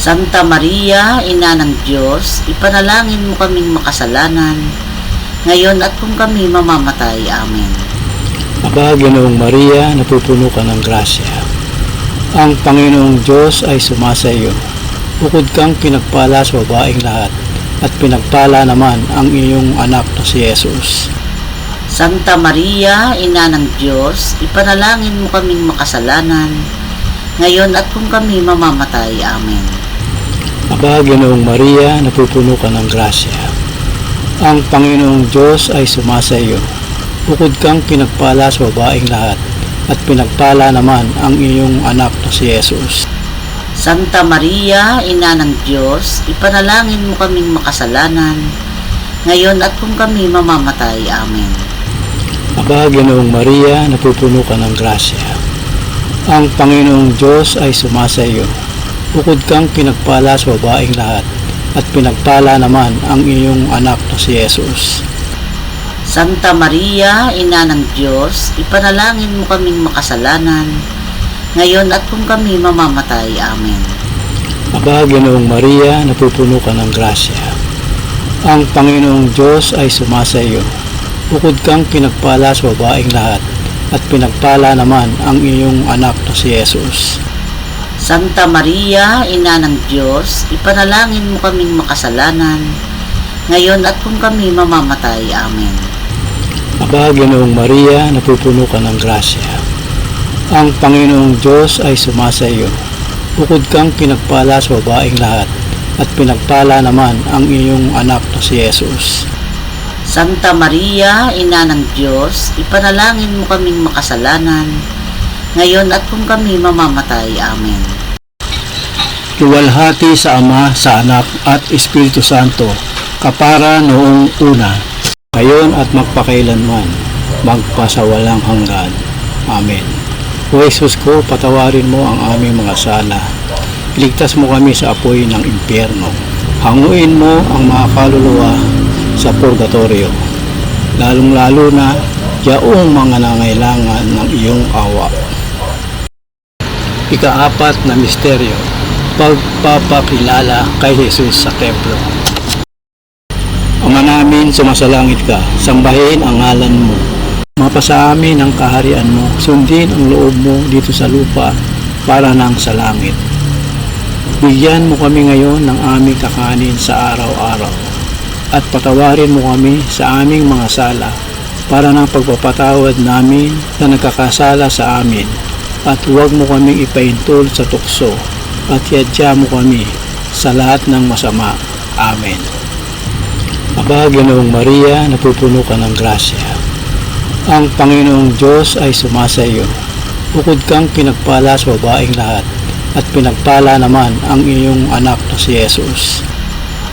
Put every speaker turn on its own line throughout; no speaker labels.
Santa Maria, Ina ng Diyos, ipanalangin mo kaming makasalanan, ngayon at kung kami mamamatay. Amen.
Aba, Ginoong Maria, napupuno ka ng grasya. Ang Panginoong Diyos ay sumasa iyo. Bukod kang pinagpala sa babaeng lahat, at pinagpala naman ang iyong anak na si Jesus.
Santa Maria, Ina ng Diyos, ipanalangin mo kaming makasalanan, ngayon at kung kami mamamatay. Amen.
Aba, Ginoong Maria, napupuno ka ng grasya. Ang Panginoong Diyos ay sumasa iyo. Bukod kang pinagpala sa babaeng lahat, at pinagpala naman ang iyong anak na si Jesus.
Santa Maria, Ina ng Diyos, ipanalangin mo kaming makasalanan, ngayon at kung kami mamamatay. Amen.
Aba, Ginoong Maria, napupuno ka ng grasya. Ang Panginoong Diyos ay sumasa iyo. Bukod kang pinagpala sa babaeng lahat, at pinagpala naman ang iyong anak na si Jesus.
Santa Maria, Ina ng Diyos, ipanalangin mo kaming makasalanan, ngayon at kung kami mamamatay. Amen.
Aba, Ginoong Maria, napupuno ka ng grasya. Ang Panginoong Diyos ay sumasa iyo. Bukod kang pinagpala sa babaeng lahat, at pinagpala naman ang iyong anak na si Jesus.
Santa Maria, Ina ng Diyos, ipanalangin mo kaming makasalanan, ngayon at kung kami mamamatay. Amen.
Aba, Ginoong Maria, napupuno ka ng grasya. Ang Panginoong Diyos ay sumasa iyo. Bukod kang pinagpala sa babaeng lahat, at pinagpala naman ang iyong anak na si Jesus.
Santa Maria, Ina ng Diyos, ipanalangin mo kaming makasalanan, ngayon at kung kami mamamatay. Amen.
Luwalhati sa Ama, sa Anak, at Espiritu Santo, kapara noong una, ngayon at magpakailanman, magpasawalang hanggan. Amen. O Jesus ko, patawarin mo ang aming mga sala. Iligtas mo kami sa apoy ng impyerno. Hanguin mo ang mga kaluluwa sa purgatorio, lalong-lalo na yaong mga nangailangan ng iyong awa. Ika-apat na misteryo, pagpapakilala kay Jesus sa templo. Ama namin, sumasalangit ka, sambahin ang ngalan mo. Mapasa amin ang kaharian mo, sundin ang loob mo dito sa lupa para nang sa langit. Bigyan mo kami ngayon ng aming kakanin sa araw-araw, at patawarin mo kami sa aming mga sala para ng pagpapatawad namin na nagkakasala sa amin, at huwag mo kaming ipaintol sa tukso, at iadya mo kami sa lahat ng masama. Amen. Aba, Ginoong Maria, napupuno ka ng grasya. Ang Panginoong Diyos ay sumasa iyo. Bukod kang pinagpala sa babaeng lahat, at pinagpala naman ang iyong anak na si Jesus.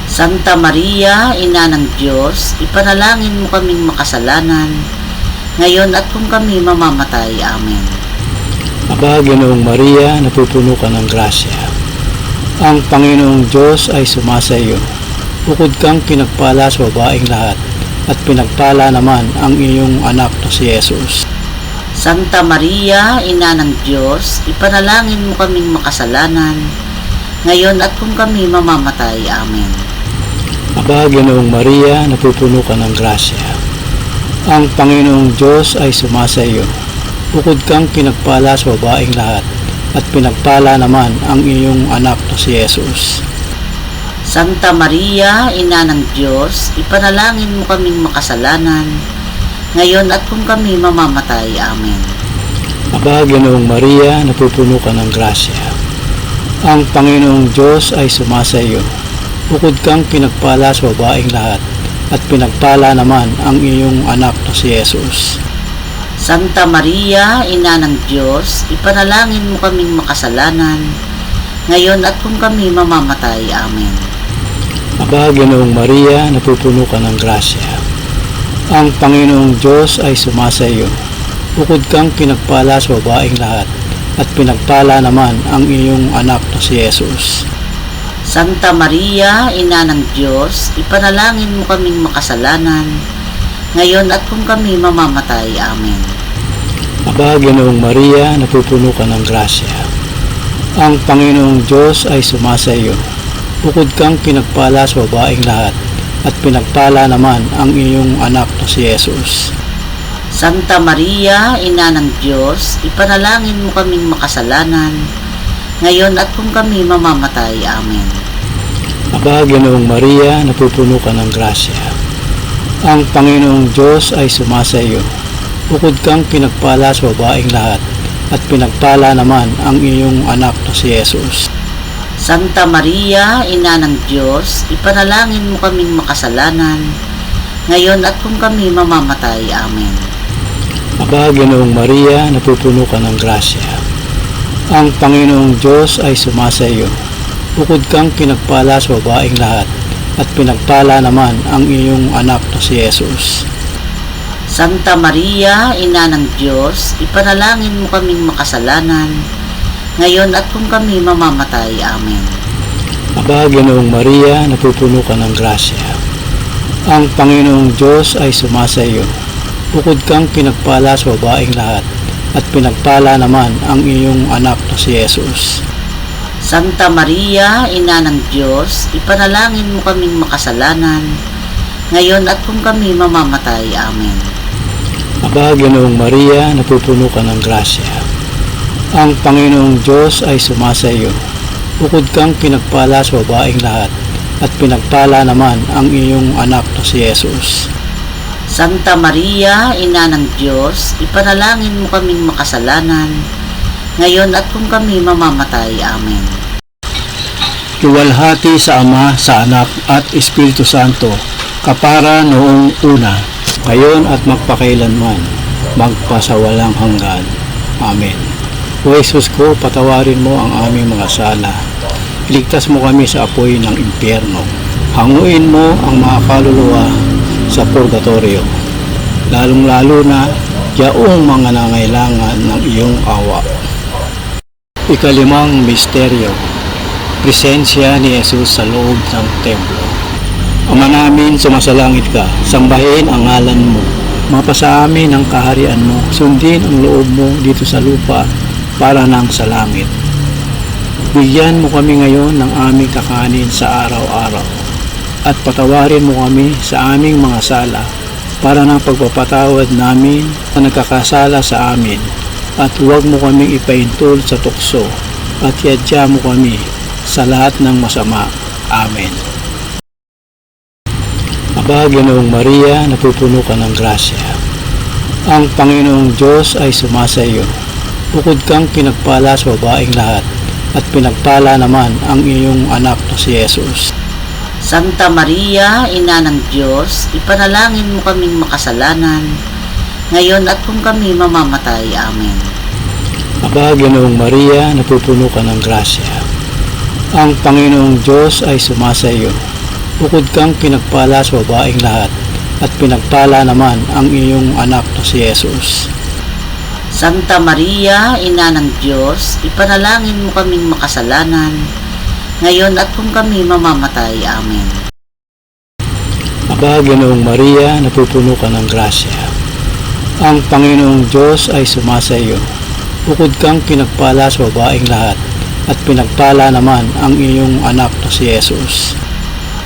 Santa Maria, Ina ng Diyos, ipanalangin mo kaming makasalanan, ngayon at kung kami mamamatay. Amen.
Aba, Ginoong Maria, napupuno ka ng grasya. Ang Panginoong Diyos ay sumasa iyo. Bukod kang pinagpala sa babaeng lahat, at pinagpala naman ang iyong anak na si Jesus.
Santa Maria, Ina ng Diyos, ipanalangin mo kaming makasalanan, ngayon at kung kami mamamatay. Amen.
Aba, Ginoong Maria, napupuno ka ng grasya. Ang Panginoong Diyos ay sumasa iyo. Bukod kang pinagpala sa babaeng lahat, at pinagpala naman ang iyong anak na si Jesus.
Santa Maria, Ina ng Diyos, ipanalangin mo kaming makasalanan, ngayon at kung kami mamamatay. Amen.
Aba, Ginoong Maria, napupuno ka ng grasya. Ang Panginoong Diyos ay sumasa iyo. Bukod kang pinagpala sa babaeng lahat, at pinagpala naman ang iyong anak na si Jesus.
Santa Maria, Ina ng Diyos, ipanalangin mo kaming makasalanan, ngayon at kung kami mamamatay. Amen.
Aba, Ginoong Maria, napupuno ka ng grasya. Ang Panginoong Diyos ay sumasa iyo. Bukod kang pinagpala sa babaeng lahat, at pinagpala naman ang iyong anak na si Jesus.
Santa Maria, Ina ng Diyos, ipanalangin mo kaming makasalanan, ngayon at kung kami mamamatay. Amen.
Aba, Ginoong Maria, napupuno ka ng grasya. Ang Panginoong Diyos ay sumasa iyo. Bukod kang pinagpala sa babaeng lahat, at pinagpala naman ang iyong anak na si Jesus.
Santa Maria, Ina ng Diyos, ipanalangin mo kaming makasalanan, ngayon at kung kami mamamatay. Amen.
Aba, Ginoong Maria, napupuno ka ng grasya. Ang Panginoong Diyos ay sumasa iyo. Bukod kang pinagpala sa babaeng lahat, at pinagpala naman ang iyong anak na si Jesus.
Santa Maria, Ina ng Diyos, ipanalangin mo kaming makasalanan, ngayon at kung kami mamamatay. Amen.
Aba, Ginoong Maria, napupuno ka ng grasya. Ang Panginoong Diyos ay sumasa iyo. Bukod kang pinagpala sa babaeng lahat, at pinagpala naman ang iyong anak na si Jesus.
Santa Maria, Ina ng Diyos, ipanalangin mo kaming makasalanan, ngayon at kung kami mamamatay. Amen.
Aba, Ginoong Maria, napupuno ka ng grasya. Ang Panginoong Diyos ay sumasa iyo. Bukod kang pinagpala sa babaeng lahat, at pinagpala naman ang iyong anak na si Jesus.
Santa Maria, Ina ng Diyos, ipanalangin mo kaming makasalanan, ngayon at kung kami mamamatay. Amen.
Aba, Ginoong Maria, napupuno ka ng grasya. Ang Panginoong Diyos ay sumasa iyo. Bukod kang pinagpala sa babaeng lahat, at pinagpala naman ang iyong anak na si Jesus.
Santa Maria, Ina ng Diyos, ipanalangin mo kaming makasalanan, ngayon at kung kami mamamatay. Amen.
Luwalhati sa Ama, sa Anak, at Espiritu Santo, kapara noong una, ngayon at magpakailanman, magpasawalang hanggan. Amen. O Jesus ko, patawarin mo ang aming mga sala. Iligtas mo kami sa apoy ng impyerno. Hanguin mo ang mga kaluluwa sa purgatorio, lalong-lalo na yaong mga nangailangan ng iyong awa. Ikalimang misteryo, presensya ni Jesus sa loob ng templo. Ama namin, sumasalangit ka, sambahin ang ngalan mo. Mapasa amin ang kaharian mo, sundin ang loob mo dito sa lupa para nang sa langit. Bigyan mo kami ngayon ng aming kakanin sa araw-araw, at patawarin mo kami sa aming mga sala para ng pagpapatawad namin sa nagkakasala sa amin, at huwag mo kaming ipaintol sa tukso, at iadya mo kami sa lahat ng masama. Amen. Aba, Ginoong Maria, napupuno ka ng grasya. Ang Panginoong Diyos ay sumasa iyo. Bukod kang pinagpala sa babaeng lahat, at pinagpala naman ang iyong anak na si Jesus.
Santa Maria, Ina ng Diyos, ipanalangin mo kaming makasalanan, ngayon at kung kami mamamatay. Amen.
Aba, Ginoong Maria, napupuno ka ng grasya. Ang Panginoong Diyos ay sumasa iyo. Bukod kang pinagpala sa babaeng lahat, at pinagpala naman ang iyong anak na si Jesus.
Santa Maria, Ina ng Diyos, ipanalangin mo kaming makasalanan, ngayon at kung kami mamamatay. Amen.
Aba, Ginoong Maria, napupuno ka ng grasya. Ang Panginoong Diyos ay sumasa iyo. Bukod kang pinagpala sa babaeng lahat, at pinagpala naman ang iyong anak na si Jesus.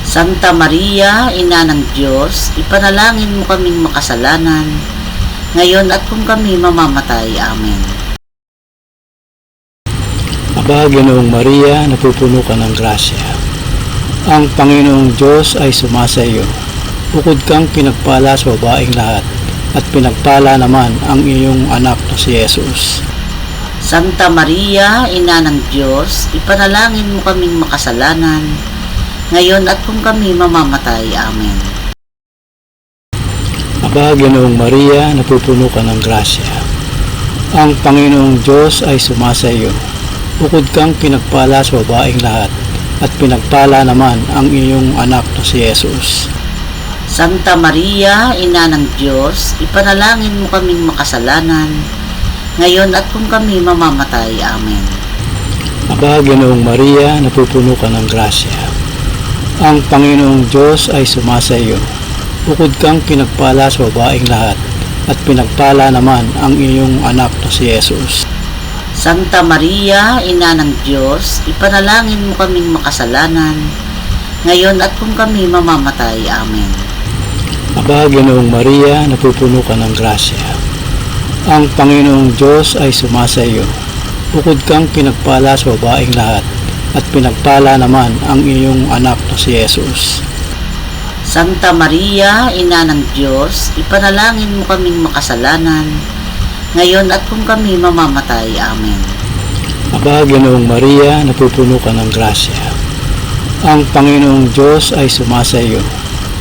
Santa Maria, Ina ng Diyos, ipanalangin mo kaming makasalanan, ngayon at kung kami mamamatay. Amen.
Aba, Ginoong Maria, napupuno ka ng grasya. Ang Panginoong Diyos ay sumasa iyo. Bukod kang pinagpala sa babaeng lahat, at pinagpala naman ang iyong anak na si Jesus.
Santa Maria, Ina ng Diyos, ipanalangin mo kaming makasalanan, ngayon at kung kami mamamatay. Amen.
Aba, Ginoong Maria, napupuno ka ng grasya. Ang Panginoong Diyos ay sumasa iyo. Bukod kang pinagpala sa babaeng lahat, at pinagpala naman ang iyong anak na si Jesus.
Santa Maria, Ina ng Diyos, ipanalangin mo kaming makasalanan, ngayon at kung kami mamamatay. Amen.
Aba, Ginoong Maria, napupuno ka ng grasya. Ang Panginoong Diyos ay sumasa iyo. Bukod kang pinagpala sa babaeng lahat, at pinagpala naman ang iyong anak na si Jesus.
Santa Maria, Ina ng Diyos, ipanalangin mo kaming makasalanan, ngayon at kung kami mamamatay. Amen.
Aba, Ginoong Maria, napupuno ka ng grasya. Ang Panginoong Diyos ay sumasa iyo. Bukod kang pinagpala sa babaeng lahat, at pinagpala naman ang iyong anak na si Jesus.
Santa Maria, Ina ng Diyos, ipanalangin mo kaming makasalanan, ngayon at kung kami mamamatay. Amen.
Aba, Ginoong Maria, napupuno ka ng grasya. Ang Panginoong Diyos ay sumasa iyo.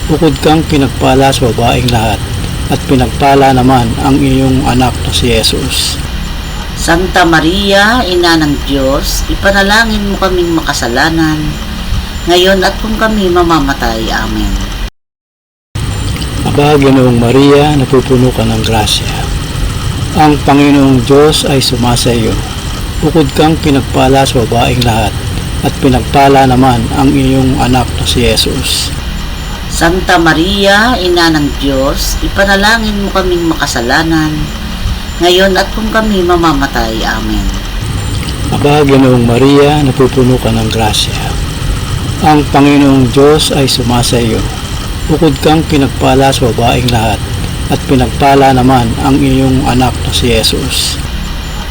Bukod kang pinagpala sa babaeng lahat, at pinagpala naman ang iyong anak na si Jesus.
Santa Maria, Ina ng Diyos, ipanalangin mo kaming makasalanan, ngayon at kung kami mamamatay. Amen.
Aba, Ginoong Maria, napupuno ka ng grasya. Ang Panginoong Diyos ay sumasa iyo. Bukod kang pinagpala sa babaeng lahat, at pinagpala naman ang iyong anak na si Jesus.
Santa Maria, Ina ng Diyos, ipanalangin mo kaming makasalanan, ngayon at kung kami mamamatay. Amen.
Aba, Ginoong Maria, napupuno ka ng grasya. Ang Panginoong Diyos ay sumasa iyo. Bukod kang pinagpala sa babaeng lahat, at pinagpala naman ang iyong anak na si Jesus.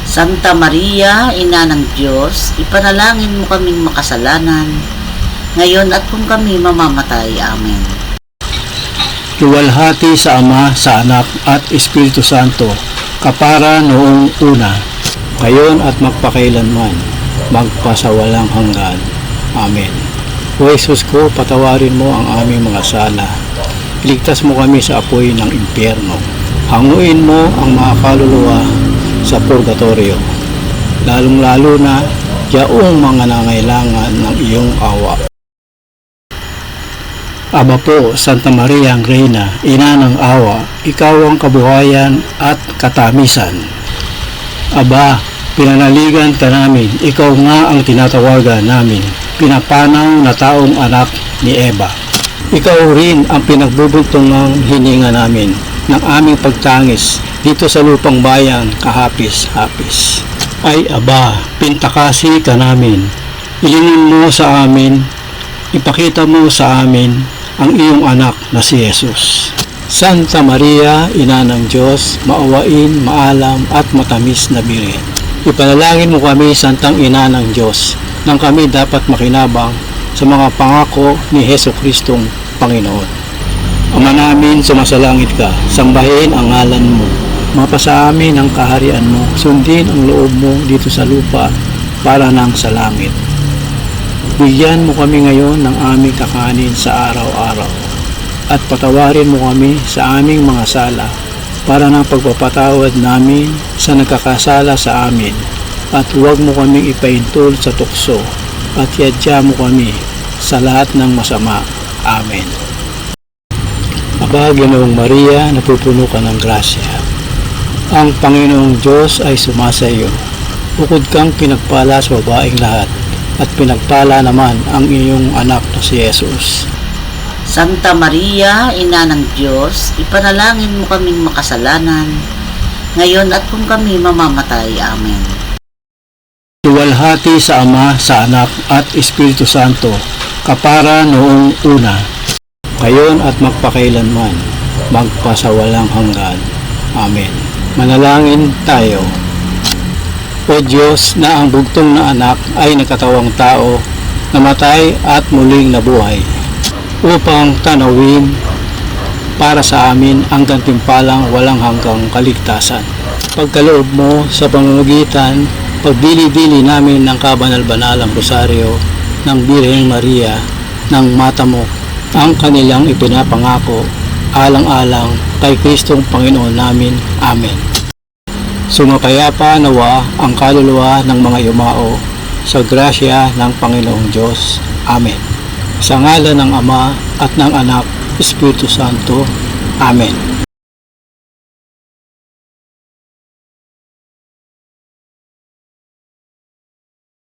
Santa Maria, Ina ng Diyos, ipanalangin mo kaming makasalanan, ngayon at kung kami mamamatay. Amen.
Luwalhati sa Ama, sa Anak, at Espiritu Santo, kapara noong una, ngayon at magpakailanman, magpasawalang hanggan. Amen. O Jesus ko, patawarin mo ang aming mga sala. Iligtas mo kami sa apoy ng impyerno. Hanguin mo ang mga kaluluwa sa purgatorio, lalong-lalo na yaong mga nangailangan ng iyong awa. Aba po, Santa Maria ang Reyna, Ina ng awa, ikaw ang kabuhayan at katamisan. Aba, pinanaligan ka namin, ikaw nga ang tinatawagan namin, pinapanaw na taong anak ni Eva. Ikaw rin ang pinagbubuntungang hininga namin ng aming pagtangis dito sa lupang bayan kahapis-hapis. Ay aba, pintakasi ka namin, ilingin mo sa amin, ipakita mo sa amin ang iyong anak na si Jesus. Santa Maria, Ina ng Diyos, maawain, maalam at matamis na Birhen. Ipanalangin mo kami, Santang Ina ng Diyos, nang kami dapat makinabang sa mga pangako ni Hesus Kristong Panginoon. Ama namin, sumasalangit ka, sambahin ang ngalan mo. Mapasa amin ang kaharian mo, sundin ang loob mo dito sa lupa para nang sa langit. Bigyan mo kami ngayon ng aming kakanin sa araw-araw at patawarin mo kami sa aming mga sala para ng pagpapatawad namin sa nagkakasala sa amin, at huwag mo kaming ipaintol sa tukso at yadya mo kami sa lahat ng masama. Amen. Aba, Ginoong Maria, napupuno ka ng grasya. Ang Panginoong Diyos ay sumasa iyo. Bukod kang pinagpala sa babaeng lahat, at pinagpala naman ang iyong anak na si Jesus.
Santa Maria, Ina ng Diyos, ipanalangin mo kaming makasalanan, ngayon at kung kami mamamatay. Amen.
Luwalhati sa Ama, sa Anak, at Espiritu Santo, kapara noong una, ngayon at magpakailanman, magpasawalang hanggan. Amen. Manalangin tayo. O Diyos, na ang bugtong na anak ay nagkatawang tao, namatay at muling nabuhay, upang tanawin para sa amin ang gantimpalang walang hanggang kaligtasan. Pagkaloob mo sa pamamagitan, pagbili-bili namin ng kabanal-banalang rosaryo ng Birheng Maria ng mata mo, ang kanilang ipinapangako, alang-alang kay Kristong Panginoon namin. Amen. Sumakayapa nawa ang kaluluwa ng mga yumao sa grasya ng Panginoong Diyos. Amen. Sa ngalan ng Ama at ng Anak, Espiritu Santo. Amen.